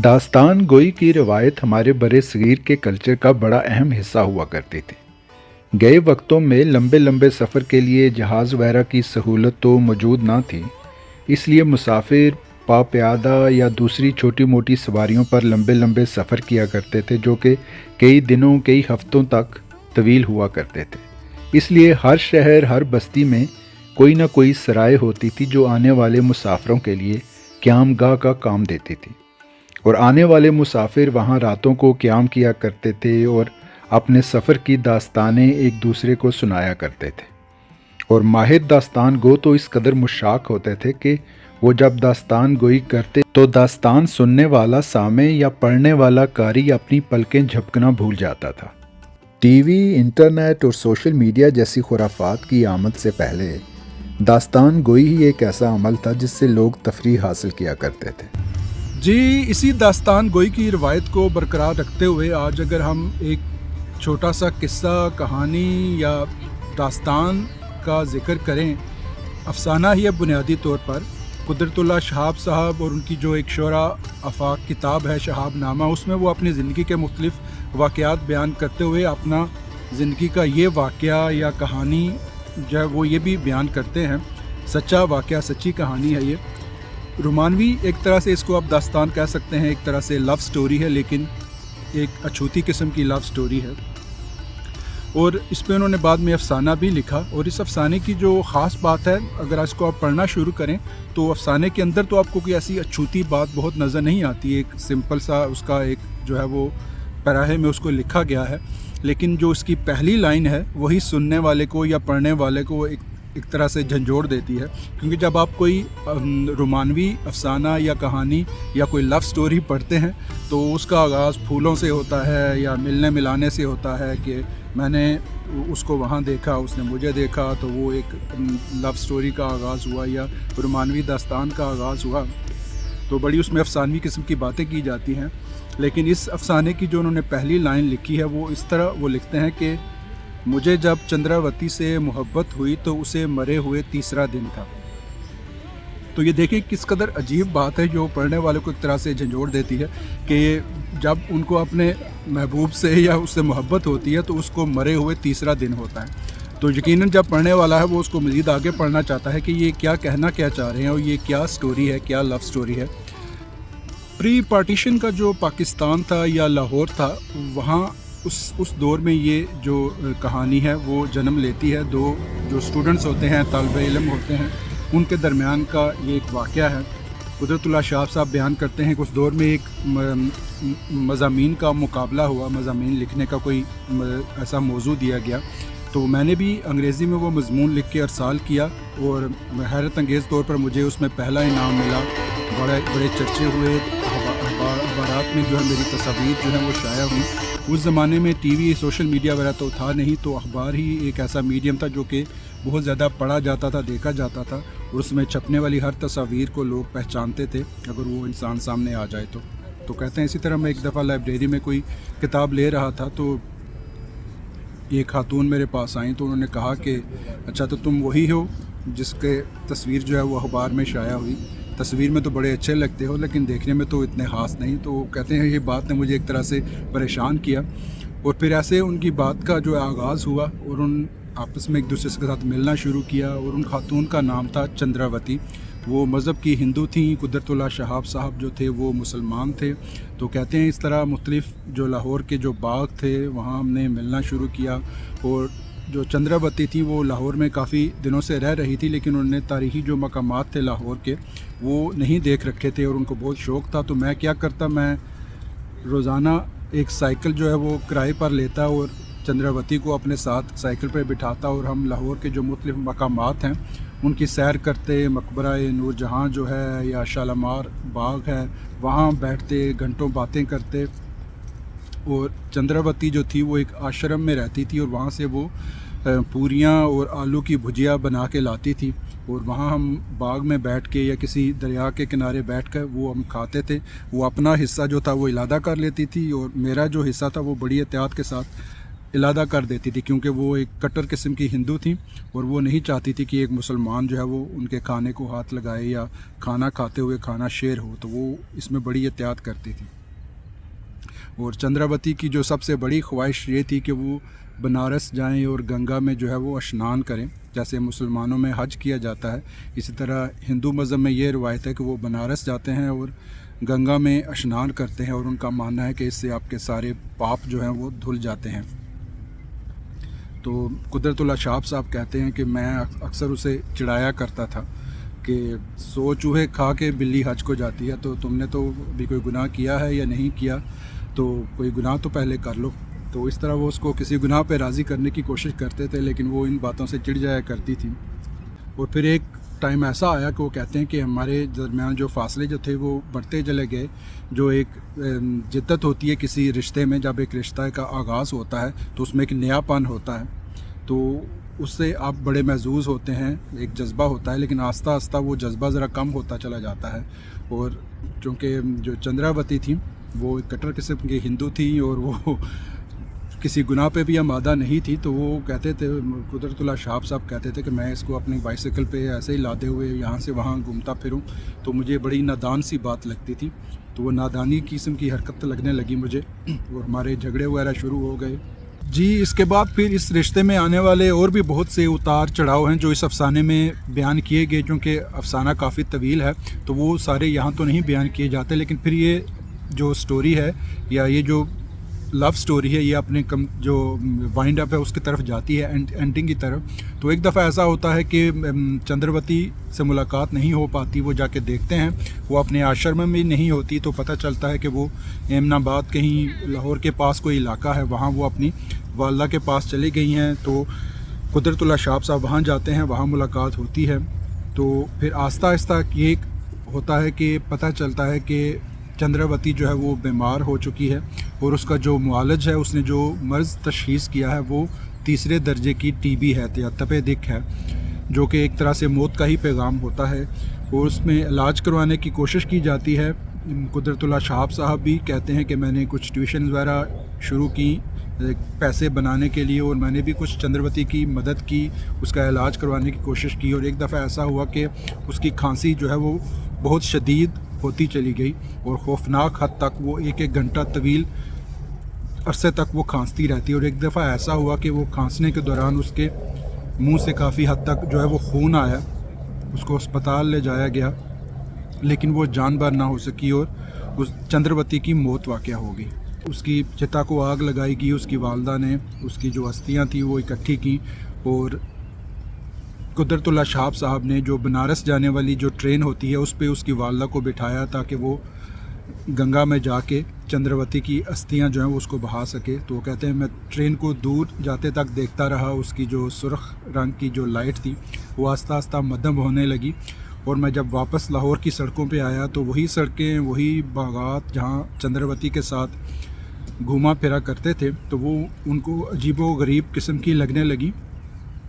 दास्तान गोई की रवायत हमारे बरे-सगीर के कल्चर का बड़ा अहम हिस्सा हुआ करती थी। गए वक्तों में लंबे लंबे सफ़र के लिए जहाज़ वगैरह की सहूलत तो मौजूद ना थी, इसलिए मुसाफिर पाप्यादा या दूसरी छोटी मोटी सवारियों पर लंबे लंबे सफ़र किया करते थे, जो कि कई दिनों कई हफ्तों तक तवील हुआ करते थे। इसलिए हर शहर हर बस्ती में कोई ना कोई सराय होती थी जो आने वाले मुसाफिरों के लिए क़यामगाह का काम देती थी, और आने वाले मुसाफिर वहाँ रातों को क़याम किया करते थे और अपने सफ़र की दास्तानें एक दूसरे को सुनाया करते थे। और माहिर दास्तान गो तो इस कदर मुशाक होते थे कि वो जब दास्तान गोई करते तो दास्तान सुनने वाला सामे या पढ़ने वाला कारी अपनी पलकें झपकना भूल जाता था। टीवी, इंटरनेट और सोशल मीडिया जैसी खुराफात की आमद से पहले दास्तान गोई ही एक ऐसा अमल था जिससे लोग तफरीह हासिल किया करते थे। जी, इसी दास्तान गोई की रवायत को बरकरार रखते हुए आज अगर हम एक छोटा सा किस्सा, कहानी या दास्तान का ज़िक्र करें, अफसाना ही है बुनियादी तौर पर। कुदरतुल्लाह शहाब साहब और उनकी जो एक शोरा आफाक किताब है शहाब नामा, उसमें वो अपनी ज़िंदगी के मुख्तलिफ़ वाक़यात बयान करते हुए अपना ज़िंदगी का ये वाक़या या कहानी जो है वो ये भी बयान करते हैं। सच्चा वाक़या, सच्ची कहानी है ये। रोमानवी एक तरह से इसको आप दास्तान कह सकते हैं, एक तरह से लव स्टोरी है, लेकिन एक अछूती किस्म की लव स्टोरी है। और इस पे उन्होंने बाद में अफसाना भी लिखा, और इस अफसाने की जो ख़ास बात है, अगर इसको आप पढ़ना शुरू करें तो अफसाने के अंदर तो आपको कोई ऐसी अछूती बात बहुत नज़र नहीं आती। एक सिंपल सा उसका एक जो है वो पैराहे में उसको लिखा गया है, लेकिन जो उसकी पहली लाइन है वही सुनने वाले को या पढ़ने वाले को एक तरह से झंझोड़ देती है। क्योंकि जब आप कोई रोमानवी अफसाना या कहानी या कोई लव स्टोरी पढ़ते हैं तो उसका आगाज़ फूलों से होता है या मिलने मिलाने से होता है कि मैंने उसको वहाँ देखा, उसने मुझे देखा, तो वो एक लव स्टोरी का आगाज़ हुआ या रोमानवी दास्तान का आगाज़ हुआ। तो बड़ी उसमें अफसानवी किस्म की बातें की जाती हैं। लेकिन इस अफसाने की जो उन्होंने पहली लाइन लिखी है वो इस तरह वो लिखते हैं कि मुझे जब चंद्रावती से मोहब्बत हुई तो उसे मरे हुए तीसरा दिन था। तो ये देखें किस कदर अजीब बात है जो पढ़ने वाले को एक तरह से झंझोड़ देती है कि जब उनको अपने महबूब से या उससे मोहब्बत होती है तो उसको मरे हुए तीसरा दिन होता है। तो यकीनन जब पढ़ने वाला है वो उसको मज़ीद आगे पढ़ना चाहता है कि ये क्या कहना क्या चाह रहे हैं और ये क्या स्टोरी है, क्या लव स्टोरी है। प्री पार्टीशन का जो पाकिस्तान था या लाहौर था, वहाँ उस दौर में ये जो कहानी है वो जन्म लेती है। दो जो स्टूडेंट्स होते हैं, तालिब इल्म होते हैं, उनके दरमियान का ये एक वाक़या है। कुदरतुल्लाह शहाब साहब बयान करते हैं कि उस दौर में एक मज़ामीन का मुकाबला हुआ, मज़ामीन लिखने का कोई ऐसा मौजू दिया गया। तो मैंने भी अंग्रेज़ी में वो मज़मून लिख के अरसाल किया और हैरत अंगेज़ तौर पर मुझे उसमें पहला इनाम मिला। बड़े चर्चे हुए, अखबारात में जो है मेरी तस्वीर जो है वो शाया हुई। उस ज़माने में टीवी, सोशल मीडिया वगैरह तो था नहीं, तो अखबार ही एक ऐसा मीडियम था जो कि बहुत ज़्यादा पढ़ा जाता था, देखा जाता था, और उसमें छपने वाली हर तस्वीर को लोग पहचानते थे अगर वो इंसान सामने आ जाए तो कहते हैं। इसी तरह मैं एक दफ़ा लाइब्रेरी में कोई किताब ले रहा था तो एक खातून मेरे पास आई, तो उन्होंने कहा कि अच्छा, तो तुम वही हो जिसके तस्वीर जो है वो अखबार में शाया हुई। तस्वीर में तो बड़े अच्छे लगते हो लेकिन देखने में तो इतने ख़ास नहीं। तो कहते हैं ये बात ने मुझे एक तरह से परेशान किया, और फिर ऐसे उनकी बात का जो आगाज़ हुआ और उन आपस में एक दूसरे के साथ मिलना शुरू किया। और उन खातून का नाम था चंद्रावती। वो मज़हब की हिंदू थी, कुदरतुल्लाह शहाब साहब जो थे वो मुसलमान थे। तो कहते हैं इस तरह मुख्तलिफ़ जो लाहौर के जो बाग थे वहाँ हमने मिलना शुरू किया। और जो चंद्रावती थी वो लाहौर में काफ़ी दिनों से रह रही थी, लेकिन उन्होंने तारीख़ी जो मकामात थे लाहौर के वो नहीं देख रखे थे और उनको बहुत शौक़ था। तो मैं क्या करता, मैं रोज़ाना एक साइकिल जो है वो किराए पर लेता और चंद्रावती को अपने साथ साइकिल पर बिठाता और हम लाहौर के जो मुख्तलिफ़ मकामात हैं उनकी सैर करते। मकबरा नूर जहाँ जो है या शालामार बाग है, वहाँ बैठते, घंटों बातें करते। और चंद्रावती जो थी वो एक आश्रम में रहती थी और वहाँ से वो पूरियाँ और आलू की भुजिया बना के लाती थी, और वहाँ हम बाग में बैठ के या किसी दरिया के किनारे बैठ कर वो हम खाते थे। वो अपना हिस्सा जो था वो इलादा कर लेती थी और मेरा जो हिस्सा था वो बड़ी एहतियात के साथ इलादा कर देती थी, क्योंकि वो एक कट्टर किस्म की हिंदू थी और वो नहीं चाहती थी कि एक मुसलमान जो है वो उनके खाने को हाथ लगाए या खाना खाते हुए खाना शेयर हो, तो वो इसमें बड़ी एहतियात करती थी। और चंद्रावती की जो सबसे बड़ी ख्वाहिश ये थी कि वो बनारस जाएं और गंगा में जो है वो स्नान करें। जैसे मुसलमानों में हज किया जाता है, इसी तरह हिंदू मज़हब में ये रिवायत है कि वो बनारस जाते हैं और गंगा में स्नान करते हैं, और उनका मानना है कि इससे आपके सारे पाप जो हैं वो धुल जाते हैं। तो कुदरतुल्लाह शाह साहब कहते हैं कि मैं अक्सर उसे चिढ़ाया करता था कि 100 चूहे खा के बिल्ली हज को जाती है, तो तुमने तो भी कोई गुनाह किया है या नहीं किया, तो कोई गुनाह तो पहले कर लो। तो इस तरह वो उसको किसी गुनाह पे राज़ी करने की कोशिश करते थे, लेकिन वो इन बातों से चिढ़ जाया करती थी। और फिर एक टाइम ऐसा आया कि वो कहते हैं कि हमारे दरमियान जो फासले जो थे वो बढ़ते चले गए। जो एक जिद्दत होती है किसी रिश्ते में, जब एक रिश्ता का आगाज़ होता है तो उसमें एक नयापन होता है, तो उससे आप बड़े महजूज़ होते हैं, एक जज्बा होता है, लेकिन आस्ता आस्ता वो जज्बा ज़रा कम होता चला जाता है। और चूँकि जो चंद्रावती थी वो एक कट्टर किस्म की हिंदू थी और वो किसी गुनाह पे भी आमादा नहीं थी, तो वो कहते थे, कुदरतुल्लाह शाह साहब कहते थे कि मैं इसको अपनी बाइसिकल पे ऐसे ही लादे हुए यहाँ से वहाँ घूमता फिरूँ, तो मुझे बड़ी नादान सी बात लगती थी। तो वो नादानी किस्म की हरकत लगने लगी मुझे, और हमारे झगड़े वगैरह शुरू हो गए जी। इसके बाद फिर इस रिश्ते में आने वाले और भी बहुत से उतार चढ़ाव हैं जो इस अफसाने में बयान किए गए। क्योंकि अफसाना काफ़ी तवील है तो वो सारे यहाँ तो नहीं बयान किए जाते, लेकिन फिर ये जो स्टोरी है या ये जो लव स्टोरी है ये अपने जो वाइंड अप है उसकी तरफ जाती है, एंडिंग की तरफ। तो एक दफ़ा ऐसा होता है कि चंद्रवती से मुलाकात नहीं हो पाती, वो जाके देखते हैं, वो अपने आश्रम में भी नहीं होती, तो पता चलता है कि वो एमनाबाद कहीं लाहौर के पास कोई इलाका है, वहाँ वो अपनी वालदा के पास चली गई हैं। तो कुदरतुल्लाह शाह साहब वहाँ जाते हैं, वहाँ मुलाकात होती है। तो फिर आहिस्ता आहिस्ता ये होता है कि पता चलता है कि चंद्रावती जो है वो बीमार हो चुकी है, और उसका जो मुआलज है, उसने जो मर्ज़ तशख़ीस किया है वो 3 दर्जे की टीबी है या तपे दिक है, जो कि एक तरह से मौत का ही पैगाम होता है। और उसमें इलाज करवाने की कोशिश की जाती है। कुदरतुल्लाह शाह साहब भी कहते हैं कि मैंने कुछ ट्यूशन वगैरह शुरू की पैसे बनाने के लिए, और मैंने भी कुछ चंद्रावती की मदद की, उसका इलाज करवाने की कोशिश की। और एक दफ़ा ऐसा हुआ कि उसकी खांसी जो है वो बहुत शदीद होती चली गई, और खौफनाक हद तक वो एक घंटा तवील अरसे तक वो खांसती रहती। और एक दफ़ा ऐसा हुआ कि वो खांसने के दौरान उसके मुंह से काफ़ी हद तक जो है वो खून आया, उसको अस्पताल ले जाया गया, लेकिन वो जानबर ना हो सकी और उस चंद्रावती की मौत वाक़या हो गई। उसकी चिता को आग लगाई गई, उसकी वालदा ने उसकी जो अस्थियाँ थी वो इकट्ठी की, और कुदरतुल्लाह शाह साहब ने जो बनारस जाने वाली जो ट्रेन होती है उस पर उसकी वालदा को बिठाया ताकि वो गंगा में जाके चंद्रावती की अस्थियां जो हैं वो उसको बहा सके। तो वो कहते हैं मैं ट्रेन को दूर जाते तक देखता रहा, उसकी जो सुर्ख रंग की जो लाइट थी वो आस्ता आस्ता मध्यम होने लगी, और मैं जब वापस लाहौर की सड़कों पे आया तो वही सड़कें, वही बागात जहाँ चंद्रावती के साथ घूमा फिरा करते थे, तो वो उनको अजीबो गरीब किस्म की लगने लगी,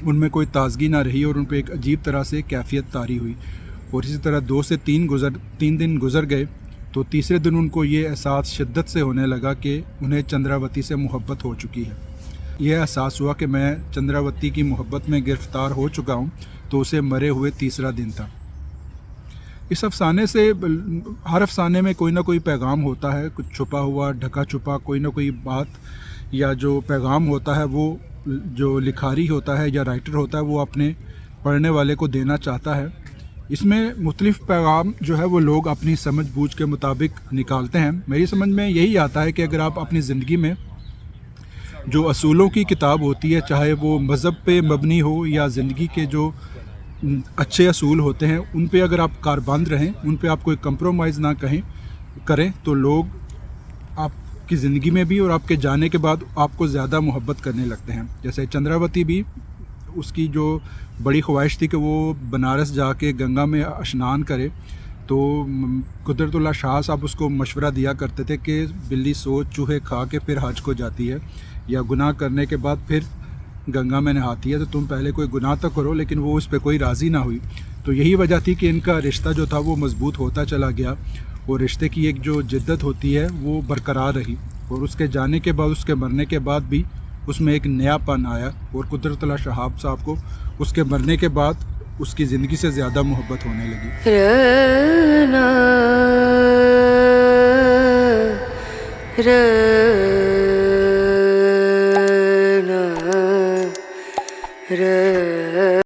उनमें कोई ताजगी ना रही, और उन पर एक अजीब तरह से कैफियत तारी हुई। और इसी तरह 2 से 3 दिन गुज़र गए, तो तीसरे दिन उनको ये एहसास शिद्दत से होने लगा कि उन्हें चंद्रावती से मोहब्बत हो चुकी है। यह एहसास हुआ कि मैं चंद्रावती की मोहब्बत में गिरफ़्तार हो चुका हूँ, तो उसे मरे हुए 3रा दिन था। इस अफसाने से हर अफसाने में कोई ना कोई पैगाम होता है, कुछ छुपा हुआ, ढका छुपा कोई ना कोई बात या जो पैगाम होता है वो जो लिखारी होता है या राइटर होता है वो अपने पढ़ने वाले को देना चाहता है। इसमें मुख्तलिफ़ पैगाम जो है वो लोग अपनी समझ बूझ के मुताबिक निकालते हैं। मेरी समझ में यही आता है कि अगर आप अपनी ज़िंदगी में जो असूलों की किताब होती है, चाहे वो मज़हब पे मबनी हो या ज़िंदगी के जो अच्छे असूल होते हैं, उन पे अगर आप कारबंद रहें, उन पे आप कोई कंप्रोमाइज़ ना करें, तो लोग आपकी ज़िंदगी में भी और आपके जाने के बाद आपको ज़्यादा मोहब्बत करने लगते हैं। जैसे चंद्रावती भी, उसकी जो बड़ी ख्वाहिश थी कि वो बनारस जाके गंगा में स्नान करे, तो कुदरतुल्लाह शाह साहब उसको मशवरा दिया करते थे कि बिल्ली 100 चूहे खा के फिर हज को जाती है, या गुनाह करने के बाद फिर गंगा में नहाती है, तो तुम पहले कोई गुनाह तो करो। लेकिन वो उस पर कोई राज़ी ना हुई। तो यही वजह थी कि इनका रिश्ता जो था वो मज़बूत होता चला गया, और रिश्ते की एक जो जिद्दत होती है वो बरकरार रही, और उसके जाने के बाद, उसके मरने के बाद भी اس میں ایک نیا پن آیا اور قدرت اللہ شہاب صاحب کو اس کے مرنے کے بعد اس کی زندگی سے زیادہ محبت ہونے لگی۔ رنا رنا رنا